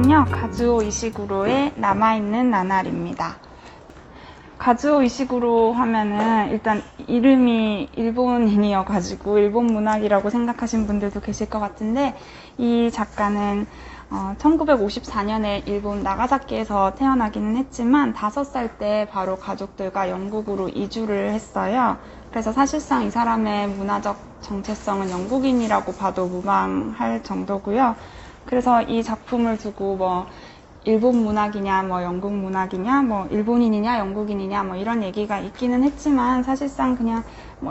작품은요, 가즈오 이시구로의 남아있는 나날입니다. 가즈오 이시구로 하면은 일단 이름이 일본인이어가지고 일본 문학이라고 생각하신 분들도 계실 것 같은데, 이 작가는 1954년에 일본 나가사키에서 태어나기는 했지만 5살 때 바로 가족들과 영국으로 이주를 했어요. 그래서 사실상 이 사람의 문화적 정체성은 영국인이라고 봐도 무방할 정도고요. 그래서 이 작품을 두고 일본 문학이냐, 영국 문학이냐, 일본인이냐, 영국인이냐, 이런 얘기가 있기는 했지만 사실상 그냥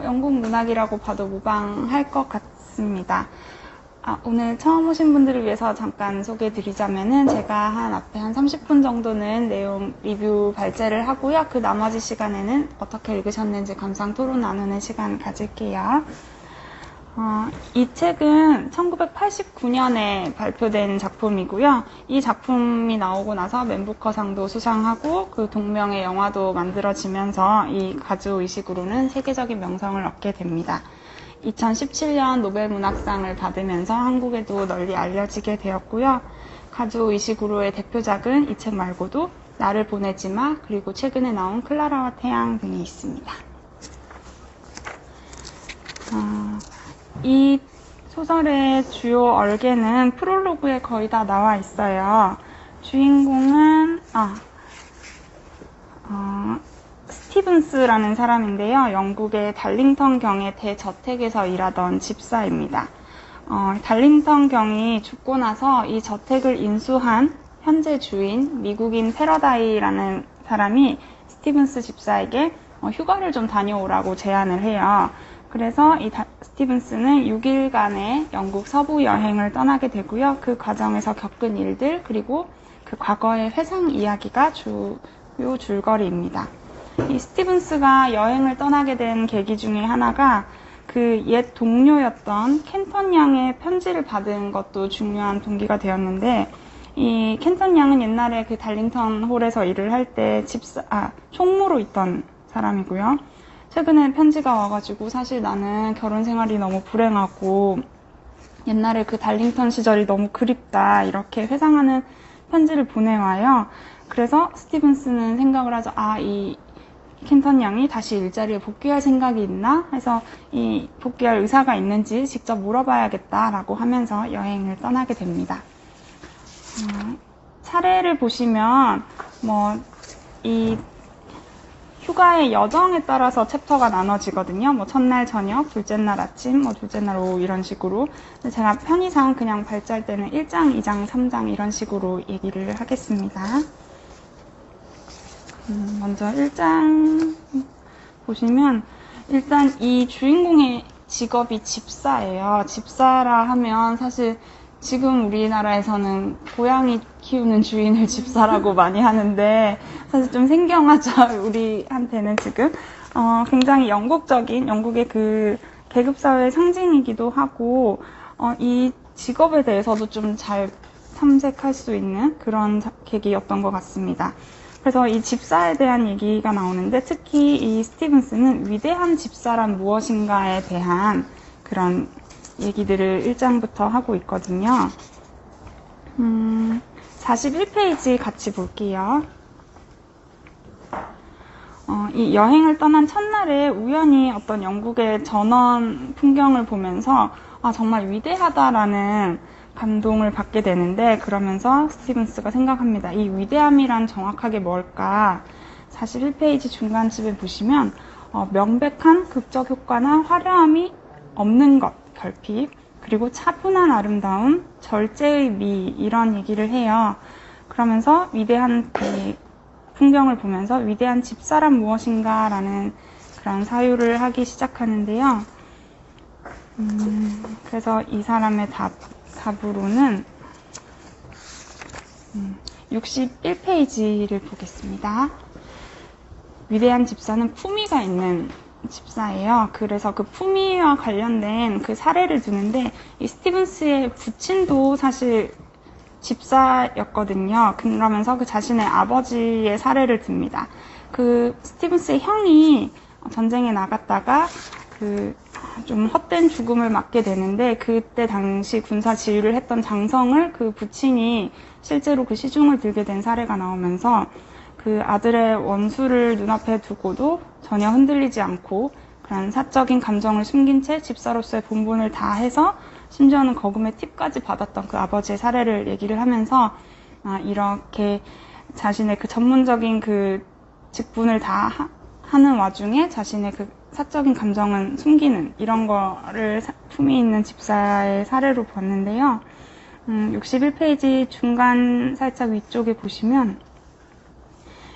영국 문학이라고 봐도 무방할 것 같습니다. 오늘 처음 오신 분들을 위해서 잠깐 소개해 드리자면은 제가 앞에 한 30분 정도는 내용 리뷰 발제를 하고요. 그 나머지 시간에는 어떻게 읽으셨는지 감상 토론 나누는 시간 가질게요. 이 책은 1989년에 발표된 작품이고요. 이 작품이 나오고 나서 맨부커상도 수상하고 그 동명의 영화도 만들어지면서 이 가즈오 이시구로는 세계적인 명성을 얻게 됩니다. 2017년 노벨문학상을 받으면서 한국에도 널리 알려지게 되었고요. 가즈오 이시구로의 대표작은 이 책 말고도 나를 보내지 마, 그리고 최근에 나온 클라라와 태양 등이 있습니다. 이 소설의 주요 얼개는 프롤로그에 거의 다 나와 있어요. 주인공은 스티븐스라는 사람인데요. 영국의 달링턴 경의 대저택에서 일하던 집사입니다. 달링턴 경이 죽고 나서 이 저택을 인수한 현재 주인 미국인 패러다이라는 사람이 스티븐스 집사에게 휴가를 좀 다녀오라고 제안을 해요. 그래서 이 스티븐스는 6일간의 영국 서부 여행을 떠나게 되고요. 그 과정에서 겪은 일들, 그리고 그 과거의 회상 이야기가 주요 줄거리입니다. 이 스티븐스가 여행을 떠나게 된 계기 중에 하나가 그 옛 동료였던 켄턴 양의 편지를 받은 것도 중요한 동기가 되었는데, 이 켄턴 양은 옛날에 그 달링턴 홀에서 일을 할 때 총무로 있던 사람이고요. 최근에 편지가 와가지고 사실 나는 결혼 생활이 너무 불행하고 옛날에 그 달링턴 시절이 너무 그립다, 이렇게 회상하는 편지를 보내와요. 그래서 스티븐스는 생각을 하죠. 이 켄턴 양이 다시 일자리에 복귀할 생각이 있나 해서 이 복귀할 의사가 있는지 직접 물어봐야겠다라고 하면서 여행을 떠나게 됩니다. 차례를 보시면 이 휴가의 여정에 따라서 챕터가 나눠지거든요. 첫날 저녁, 둘째 날 아침, 둘째 날 오후 이런 식으로. 근데 제가 편의상 그냥 발제할 때는 1장, 2장, 3장 이런 식으로 얘기를 하겠습니다. 먼저 1장 보시면 일단 이 주인공의 직업이 집사예요. 집사라 하면 사실 지금 우리나라에서는 고양이 키우는 주인을 집사라고 많이 하는데 사실 좀 생경하죠. 우리한테는 지금 굉장히 영국의 그 계급사회의 상징이기도 하고 이 직업에 대해서도 좀 잘 탐색할 수 있는 그런 계기였던 것 같습니다. 그래서 이 집사에 대한 얘기가 나오는데 특히 이 스티븐스는 위대한 집사란 무엇인가에 대한 그런 얘기들을 1장부터 하고 있거든요. 41페이지 같이 볼게요. 이 여행을 떠난 첫날에 우연히 어떤 영국의 전원 풍경을 보면서 정말 위대하다라는 감동을 받게 되는데, 그러면서 스티븐스가 생각합니다. 이 위대함이란 정확하게 뭘까? 41페이지 중간쯤에 보시면 명백한 극적 효과나 화려함이 없는 것, 결핍, 그리고 차분한 아름다움, 절제의 미, 이런 얘기를 해요. 그러면서 위대한 이 풍경을 보면서 위대한 집사란 무엇인가 라는 그런 사유를 하기 시작하는데요. 그래서 이 사람의 답으로는 61페이지를 보겠습니다. 위대한 집사는 품위가 있는 집사예요. 그래서 그 품위와 관련된 그 사례를 두는데, 이 스티븐스의 부친도 사실 집사였거든요. 그러면서 그 자신의 아버지의 사례를 듭니다. 그 스티븐스의 형이 전쟁에 나갔다가 그 좀 헛된 죽음을 맞게 되는데, 그때 당시 군사 지휘를 했던 장성을 그 부친이 실제로 그 시중을 들게 된 사례가 나오면서 그 아들의 원수를 눈앞에 두고도 전혀 흔들리지 않고 그런 사적인 감정을 숨긴 채 집사로서의 본분을 다해서 심지어는 거금의 팁까지 받았던 그 아버지의 사례를 얘기를 하면서 이렇게 자신의 그 전문적인 그 직분을 다 하는 와중에 자신의 그 사적인 감정은 숨기는 이런 거를 품이 있는 집사의 사례로 봤는데요. 61페이지 중간 살짝 위쪽에 보시면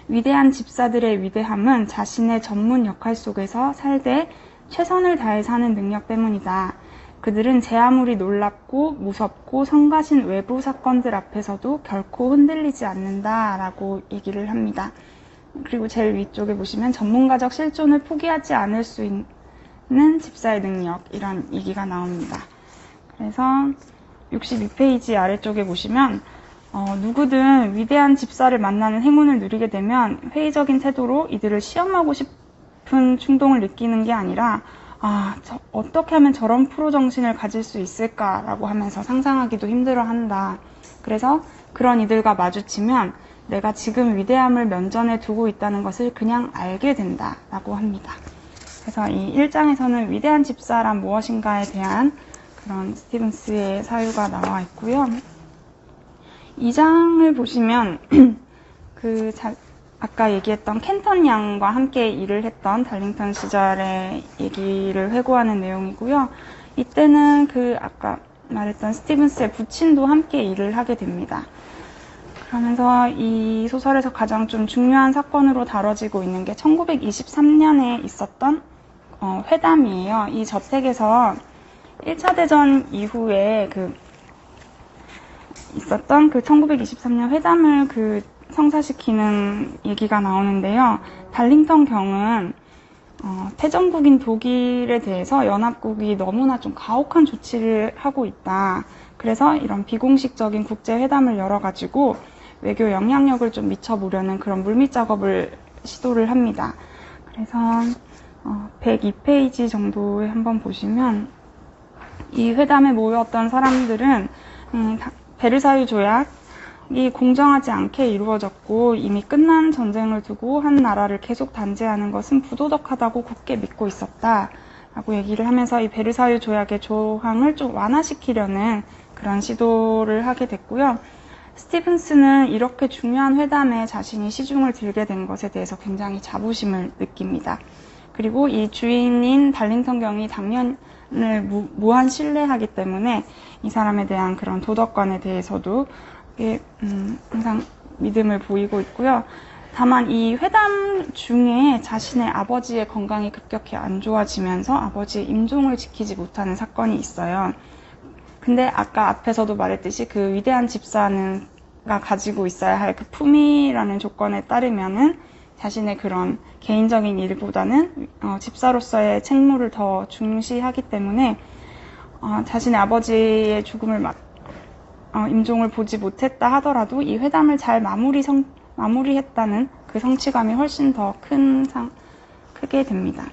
위대한 집사들의 위대함은 자신의 전문 역할 속에서 살되 최선을 다해 사는 능력 때문이다. 그들은 제 아무리 놀랍고 무섭고 성가신 외부 사건들 앞에서도 결코 흔들리지 않는다라고 얘기를 합니다. 그리고 제일 위쪽에 보시면 전문가적 실존을 포기하지 않을 수 있는 집사의 능력, 이런 얘기가 나옵니다. 그래서 62페이지 아래쪽에 보시면 누구든 위대한 집사를 만나는 행운을 누리게 되면 회의적인 태도로 이들을 시험하고 싶은 충동을 느끼는 게 아니라 어떻게 하면 저런 프로 정신을 가질 수 있을까라고 하면서 상상하기도 힘들어한다. 그래서 그런 이들과 마주치면 내가 지금 위대함을 면전에 두고 있다는 것을 그냥 알게 된다라고 합니다. 그래서 이 1장에서는 위대한 집사란 무엇인가에 대한 그런 스티븐스의 사유가 나와 있고요. 2장을 보시면 아까 얘기했던 켄턴 양과 함께 일을 했던 달링턴 시절의 얘기를 회고하는 내용이고요. 이때는 아까 말했던 스티븐스의 부친도 함께 일을 하게 됩니다. 그러면서 이 소설에서 가장 좀 중요한 사건으로 다뤄지고 있는 게 1923년에 있었던 회담이에요. 이 저택에서 1차 대전 이후에 있었던 1923년 회담을 성사시키는 얘기가 나오는데요. 달링턴 경은 패전국인 독일에 대해서 연합국이 너무나 좀 가혹한 조치를 하고 있다. 그래서 이런 비공식적인 국제회담을 열어가지고 외교 영향력을 좀 미쳐보려는 그런 물밑 작업을 시도를 합니다. 그래서 102페이지 정도에 한번 보시면 이 회담에 모였던 사람들은 베르사유 조약이 공정하지 않게 이루어졌고 이미 끝난 전쟁을 두고 한 나라를 계속 단죄하는 것은 부도덕하다고 굳게 믿고 있었다 라고 얘기를 하면서 이 베르사유 조약의 조항을 좀 완화시키려는 그런 시도를 하게 됐고요. 스티븐스는 이렇게 중요한 회담에 자신이 시중을 들게 된 것에 대해서 굉장히 자부심을 느낍니다. 그리고 이 주인인 달링턴 경이 당연을 무한 신뢰하기 때문에 이 사람에 대한 그런 도덕관에 대해서도 항상 믿음을 보이고 있고요. 다만 이 회담 중에 자신의 아버지의 건강이 급격히 안 좋아지면서 아버지의 임종을 지키지 못하는 사건이 있어요. 근데 아까 앞에서도 말했듯이 그 위대한 집사가 가지고 있어야 할 그 품위라는 조건에 따르면은 자신의 그런 개인적인 일보다는 집사로서의 책무를 더 중시하기 때문에 자신의 아버지의 죽음을 임종을 보지 못했다 하더라도 이 회담을 잘 마무리했다는 그 성취감이 훨씬 더 크게 됩니다.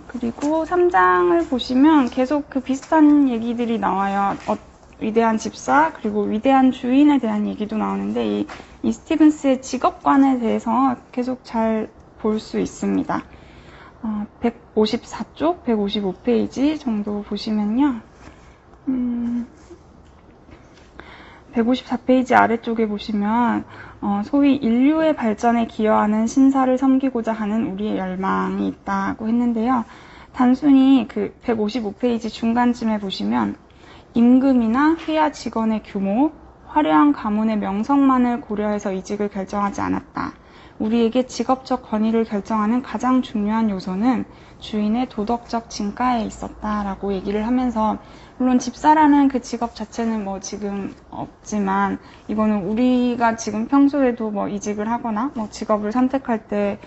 그리고 3장을 보시면 계속 그 비슷한 얘기들이 나와요. 위대한 집사, 그리고 위대한 주인에 대한 얘기도 나오는데 이 스티븐스의 직업관에 대해서 계속 잘 볼 수 있습니다. 154쪽, 155페이지 정도 보시면요. 154페이지 아래쪽에 보시면 소위 인류의 발전에 기여하는 신사를 섬기고자 하는 우리의 열망이 있다고 했는데요. 단순히 155페이지 중간쯤에 보시면 임금이나 휘하 직원의 규모, 화려한 가문의 명성만을 고려해서 이직을 결정하지 않았다. 우리에게 직업적 권위를 결정하는 가장 중요한 요소는 주인의 도덕적 진가에 있었다라고 얘기를 하면서, 물론 집사라는 그 직업 자체는 지금 없지만 이거는 우리가 지금 평소에도 이직을 하거나 직업을 선택할 때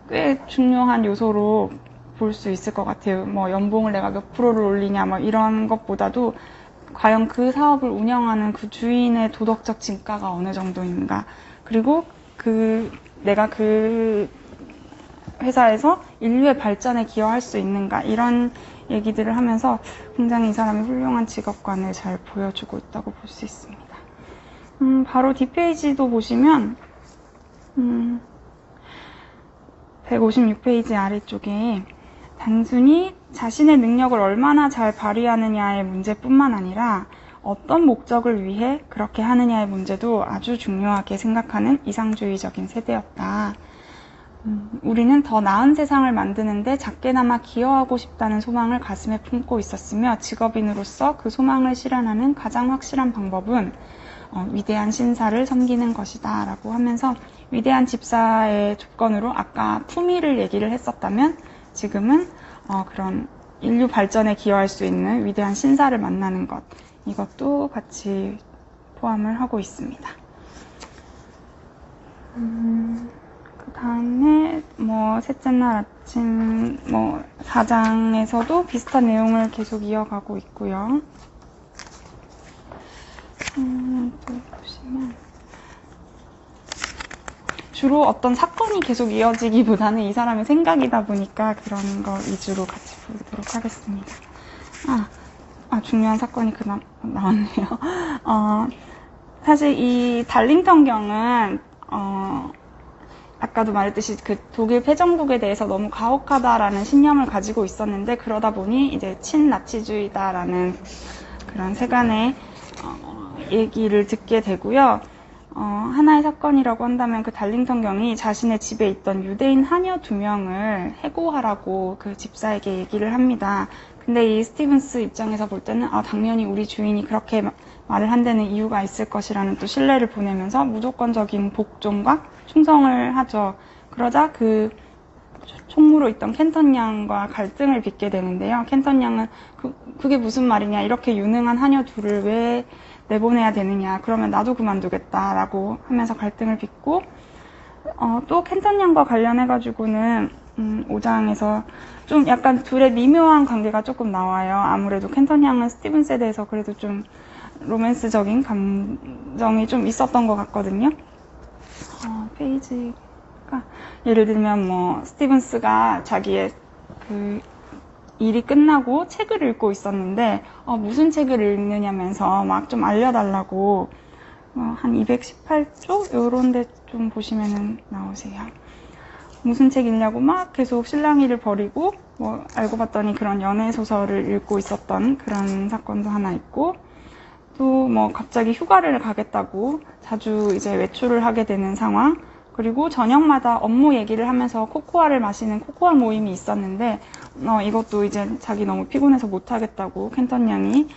꽤 중요한 요소로 볼 수 있을 것 같아요. 연봉을 내가 몇 프로를 올리냐 이런 것보다도 과연 그 사업을 운영하는 그 주인의 도덕적 진가가 어느 정도인가, 그리고 내가 그 회사에서 인류의 발전에 기여할 수 있는가, 이런 얘기들을 하면서 굉장히 이 사람이 훌륭한 직업관을 잘 보여주고 있다고 볼 수 있습니다. 바로 뒷페이지도 보시면 156페이지 아래쪽에 단순히 자신의 능력을 얼마나 잘 발휘하느냐의 문제뿐만 아니라 어떤 목적을 위해 그렇게 하느냐의 문제도 아주 중요하게 생각하는 이상주의적인 세대였다. 우리는 더 나은 세상을 만드는데 작게나마 기여하고 싶다는 소망을 가슴에 품고 있었으며 직업인으로서 그 소망을 실현하는 가장 확실한 방법은 위대한 신사를 섬기는 것이다 라고 하면서 위대한 집사의 조건으로 아까 품위를 얘기를 했었다면 지금은 그런 인류 발전에 기여할 수 있는 위대한 신사를 만나는 것, 이것도 같이 포함을 하고 있습니다. 그 다음에 셋째 날 아침 4장에서도 비슷한 내용을 계속 이어가고 있고요. 또 보시면 주로 어떤 사건이 계속 이어지기보다는 이 사람의 생각이다 보니까 그런 거 위주로 같이 보도록 하겠습니다. 중요한 사건이 나왔네요. 사실 이 달링턴 경은 아까도 말했듯이 그 독일 패전국에 대해서 너무 가혹하다라는 신념을 가지고 있었는데, 그러다 보니 이제 친나치주의다라는 그런 세간의 얘기를 듣게 되고요. 하나의 사건이라고 한다면 그 달링턴 경이 자신의 집에 있던 유대인 하녀 2명을 해고하라고 그 집사에게 얘기를 합니다. 근데 이 스티븐스 입장에서 볼 때는 당연히 우리 주인이 그렇게 말을 한 데는 이유가 있을 것이라는 또 신뢰를 보내면서 무조건적인 복종과 충성을 하죠. 그러자 그 총무로 있던 켄턴 양과 갈등을 빚게 되는데요. 켄턴 양은 그게 무슨 말이냐, 이렇게 유능한 하녀 둘을 왜 내보내야 되느냐, 그러면 나도 그만두겠다라고 하면서 갈등을 빚고, 또 켄턴 양과 관련해가지고는 5장에서 좀 약간 둘의 미묘한 관계가 조금 나와요. 아무래도 켄턴 양은 스티븐스에 대해서 그래도 좀 로맨스적인 감정이 좀 있었던 것 같거든요. 페이지가 예를 들면 스티븐스가 자기의 그 일이 끝나고 책을 읽고 있었는데 무슨 책을 읽느냐면서 막 좀 알려달라고 한 218쪽 요런 데 좀 보시면은 나오세요. 무슨 책 읽냐고 막 계속 실랑이를 벌이고 알고 봤더니 그런 연애 소설을 읽고 있었던 그런 사건도 하나 있고, 또 갑자기 휴가를 가겠다고 자주 이제 외출을 하게 되는 상황, 그리고 저녁마다 업무 얘기를 하면서 코코아를 마시는 코코아 모임이 있었는데 이것도 이제 자기 너무 피곤해서 못하겠다고 켄턴 양이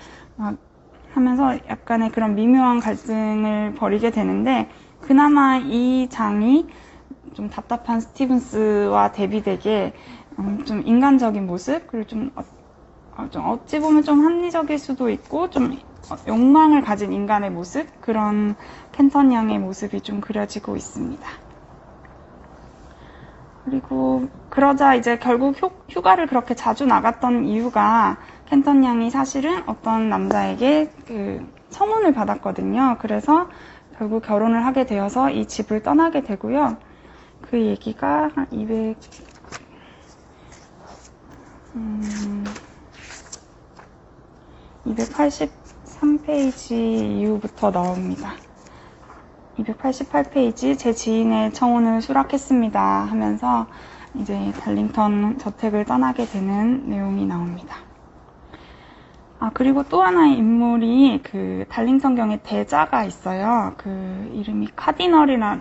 하면서 약간의 그런 미묘한 갈등을 벌이게 되는데, 그나마 이 장이 좀 답답한 스티븐스와 대비되게 좀 인간적인 모습, 그리고 좀 어찌 보면 좀 합리적일 수도 있고 좀 욕망을 가진 인간의 모습, 그런 켄턴 양의 모습이 좀 그려지고 있습니다. 그리고 그러자 이제 결국 휴가를 그렇게 자주 나갔던 이유가 켄턴 양이 사실은 어떤 남자에게 그 청혼을 받았거든요. 그래서 결국 결혼을 하게 되어서 이 집을 떠나게 되고요. 그 얘기가 한 283페이지 이후부터 나옵니다. 288페이지 제 지인의 청혼을 수락했습니다 하면서 이제 달링턴 저택을 떠나게 되는 내용이 나옵니다. 그리고 또 하나의 인물이 그 달링턴 경의 대자가 있어요. 그 이름이 카디널이라는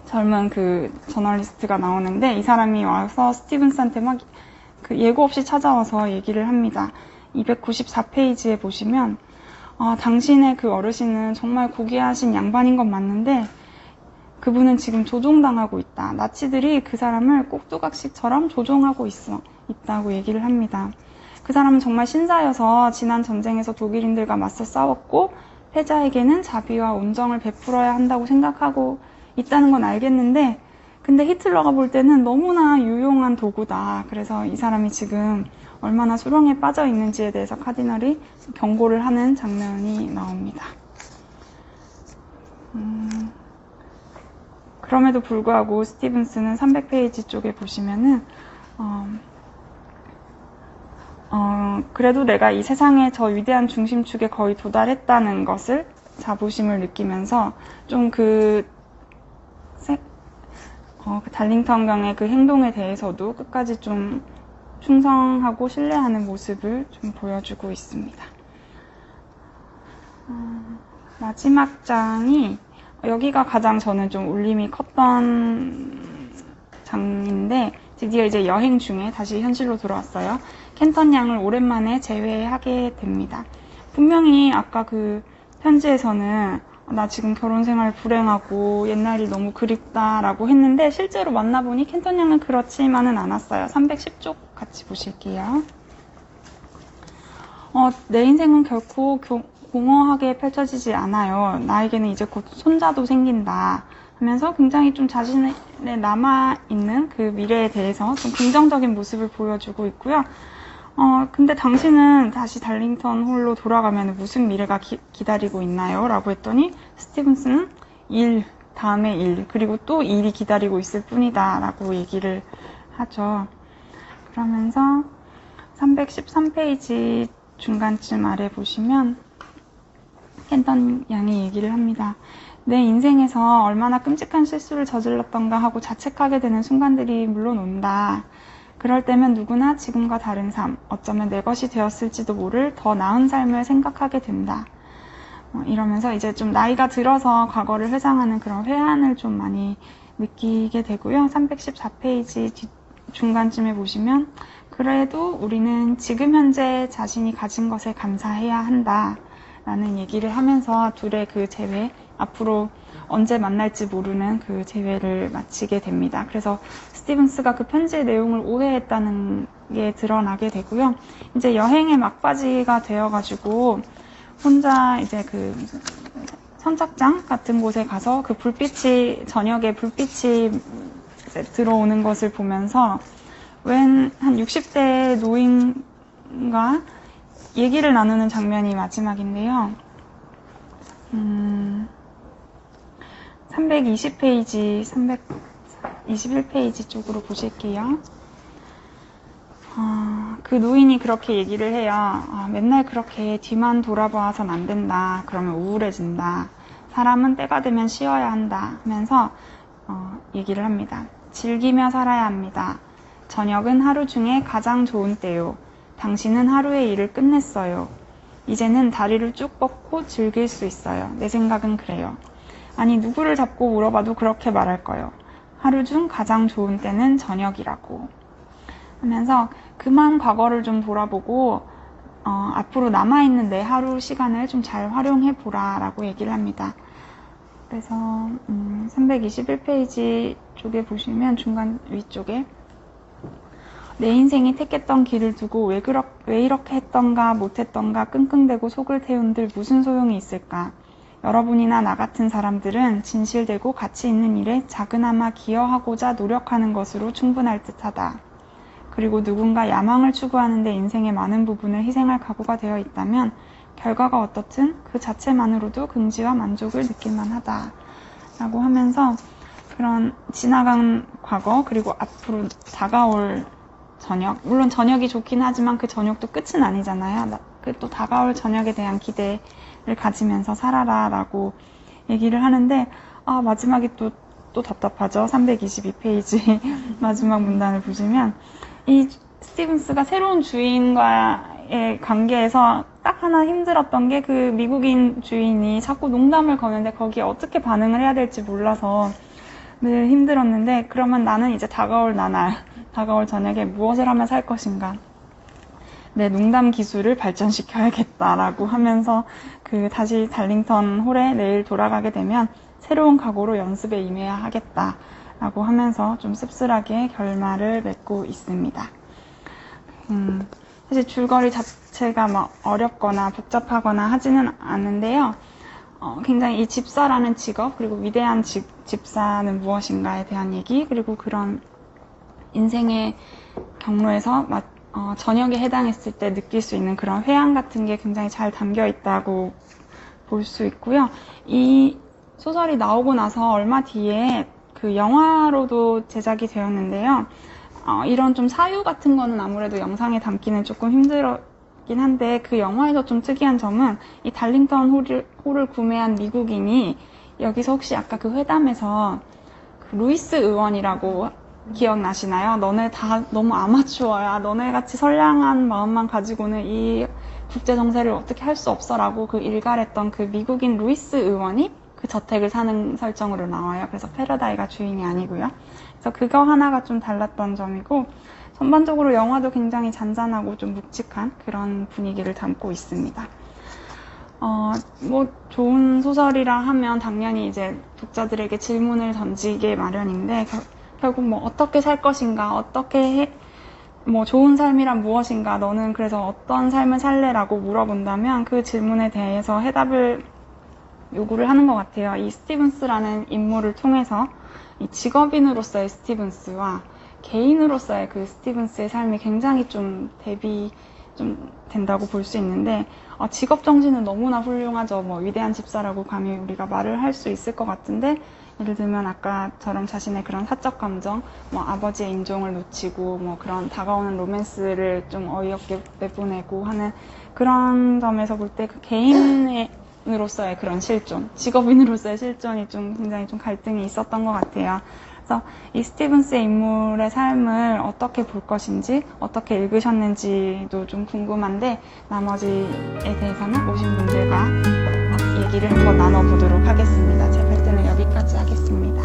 젊은 그 저널리스트가 나오는데, 이 사람이 와서 스티븐스한테 막 그 예고 없이 찾아와서 얘기를 합니다. 294페이지에 보시면 당신의 그 어르신은 정말 고귀하신 양반인 건 맞는데 그분은 지금 조종당하고 있다. 나치들이 그 사람을 꼭두각시처럼 조종하고 있다고 얘기를 합니다. 그 사람은 정말 신사여서 지난 전쟁에서 독일인들과 맞서 싸웠고 패자에게는 자비와 온정을 베풀어야 한다고 생각하고 있다는 건 알겠는데, 근데 히틀러가 볼 때는 너무나 유용한 도구다. 그래서 이 사람이 지금 얼마나 수렁에 빠져 있는지에 대해서 카디널이 경고를 하는 장면이 나옵니다. 그럼에도 불구하고 스티븐스는 300페이지 쪽에 보시면은 그래도 내가 이 세상의 저 위대한 중심축에 거의 도달했다는 것을 자부심을 느끼면서 좀 그 달링턴 경의 그 행동에 대해서도 끝까지 좀 충성하고 신뢰하는 모습을 좀 보여주고 있습니다. 마지막 장이 여기가 가장 저는 좀 울림이 컸던 장인데 드디어 이제 여행 중에 다시 현실로 돌아왔어요. 켄턴 양을 오랜만에 재회하게 됩니다. 분명히 아까 그 편지에서는 나 지금 결혼 생활 불행하고 옛날이 너무 그립다라고 했는데 실제로 만나보니 켄턴 양은 그렇지만은 않았어요. 310쪽 같이 보실게요. 내 인생은 결코 공허하게 펼쳐지지 않아요. 나에게는 이제 곧 손자도 생긴다 하면서 굉장히 좀 자신의 남아있는 그 미래에 대해서 좀 긍정적인 모습을 보여주고 있고요. 근데 당신은 다시 달링턴 홀로 돌아가면 무슨 미래가 기다리고 있나요? 라고 했더니 스티븐스는 일, 다음에 일, 그리고 또 일이 기다리고 있을 뿐이다 라고 얘기를 하죠. 그러면서 313페이지 중간쯤 아래 보시면 켄턴 양이 얘기를 합니다. 내 인생에서 얼마나 끔찍한 실수를 저질렀던가 하고 자책하게 되는 순간들이 물론 온다. 그럴 때면 누구나 지금과 다른 삶, 어쩌면 내 것이 되었을지도 모를 더 나은 삶을 생각하게 된다. 이러면서 이제 좀 나이가 들어서 과거를 회상하는 그런 회한을 좀 많이 느끼게 되고요. 314페이지 중간쯤에 보시면 그래도 우리는 지금 현재 자신이 가진 것에 감사해야 한다. 라는 얘기를 하면서 둘의 그 재회, 앞으로 언제 만날지 모르는 그 재회를 마치게 됩니다. 그래서 스티븐스가 그 편지의 내용을 오해했다는 게 드러나게 되고요. 이제 여행의 막바지가 되어가지고 혼자 이제 그 선착장 같은 곳에 가서 그 저녁에 불빛이 이제 들어오는 것을 보면서 한 60대 노인과 얘기를 나누는 장면이 마지막인데요. 320페이지, 321페이지 쪽으로 보실게요. 그 노인이 그렇게 얘기를 해요. 맨날 그렇게 뒤만 돌아봐선 안 된다. 그러면 우울해진다. 사람은 때가 되면 쉬어야 한다. 하면서 얘기를 합니다. 즐기며 살아야 합니다. 저녁은 하루 중에 가장 좋은 때요. 당신은 하루의 일을 끝냈어요. 이제는 다리를 쭉 뻗고 즐길 수 있어요. 내 생각은 그래요. 아니 누구를 잡고 물어봐도 그렇게 말할 거예요. 하루 중 가장 좋은 때는 저녁이라고 하면서 그만 과거를 좀 돌아보고 앞으로 남아있는 내 하루 시간을 좀 잘 활용해보라 라고 얘기를 합니다. 그래서 321페이지 쪽에 보시면 중간 위쪽에 내 인생이 택했던 길을 두고 왜 이렇게 했던가 못했던가 끙끙대고 속을 태운들 무슨 소용이 있을까. 여러분이나 나 같은 사람들은 진실되고 가치 있는 일에 작은아마 기여하고자 노력하는 것으로 충분할 듯하다. 그리고 누군가 야망을 추구하는데 인생의 많은 부분을 희생할 각오가 되어 있다면 결과가 어떻든 그 자체만으로도 긍지와 만족을 느낄만 하다. 라고 하면서 그런 지나간 과거 그리고 앞으로 다가올 저녁, 물론 저녁이 좋긴 하지만 그 저녁도 끝은 아니잖아요. 그 또 다가올 저녁에 대한 기대를 가지면서 살아라 라고 얘기를 하는데 마지막이 또 답답하죠. 322페이지 마지막 문단을 보시면 이 스티븐스가 새로운 주인과의 관계에서 딱 하나 힘들었던 게 그 미국인 주인이 자꾸 농담을 거는데 거기에 어떻게 반응을 해야 될지 몰라서 늘 힘들었는데 그러면 나는 이제 다가올 저녁에 무엇을 하며 살 것인가. 내 농담 기술을 발전시켜야겠다라고 하면서 다시 달링턴 홀에 내일 돌아가게 되면 새로운 각오로 연습에 임해야 하겠다라고 하면서 좀 씁쓸하게 결말을 맺고 있습니다. 사실 줄거리 자체가 막 어렵거나 복잡하거나 하지는 않는데요. 굉장히 이 집사라는 직업 그리고 위대한 집사는 무엇인가에 대한 얘기 그리고 그런 인생의 경로에서 저녁에 해당했을 때 느낄 수 있는 그런 회한 같은 게 굉장히 잘 담겨 있다고 볼 수 있고요. 이 소설이 나오고 나서 얼마 뒤에 그 영화로도 제작이 되었는데요. 이런 좀 사유 같은 거는 아무래도 영상에 담기는 조금 힘들긴 한데 그 영화에서 좀 특이한 점은 이 달링턴 홀을 구매한 미국인이 여기서 혹시 아까 그 회담에서 그 루이스 의원이라고 기억나시나요? 너네 다 너무 아마추어야. 너네 같이 선량한 마음만 가지고는 이 국제 정세를 어떻게 할 수 없어라고 그 일갈했던 그 미국인 루이스 의원이 그 저택을 사는 설정으로 나와요. 그래서 패러다이가 주인이 아니고요. 그래서 그거 하나가 좀 달랐던 점이고 전반적으로 영화도 굉장히 잔잔하고 좀 묵직한 그런 분위기를 담고 있습니다. 뭐 좋은 소설이라 하면 당연히 이제 독자들에게 질문을 던지게 마련인데 결국 뭐 어떻게 살 것인가, 뭐 좋은 삶이란 무엇인가, 너는 그래서 어떤 삶을 살래라고 물어본다면 그 질문에 대해서 해답을 요구를 하는 것 같아요. 이 스티븐스라는 인물을 통해서 이 직업인으로서의 스티븐스와 개인으로서의 그 스티븐스의 삶이 굉장히 좀 대비 좀 된다고 볼 수 있는데 직업 정신은 너무나 훌륭하죠. 뭐 위대한 집사라고 감히 우리가 말을 할 수 있을 것 같은데 예를 들면 아까처럼 자신의 그런 사적 감정, 뭐 아버지의 인종을 놓치고 뭐 그런 다가오는 로맨스를 좀 어이없게 내보내고 하는 그런 점에서 볼 때 그 개인으로서의 그런 실존, 직업인으로서의 실존이 좀 굉장히 좀 갈등이 있었던 것 같아요. 그래서 이 스티븐스의 인물의 삶을 어떻게 볼 것인지, 어떻게 읽으셨는지도 좀 궁금한데 나머지에 대해서는 오신 분들과 얘기를 한번 나눠보도록 하겠습니다. 제 발표는 여기까지 하겠습니다.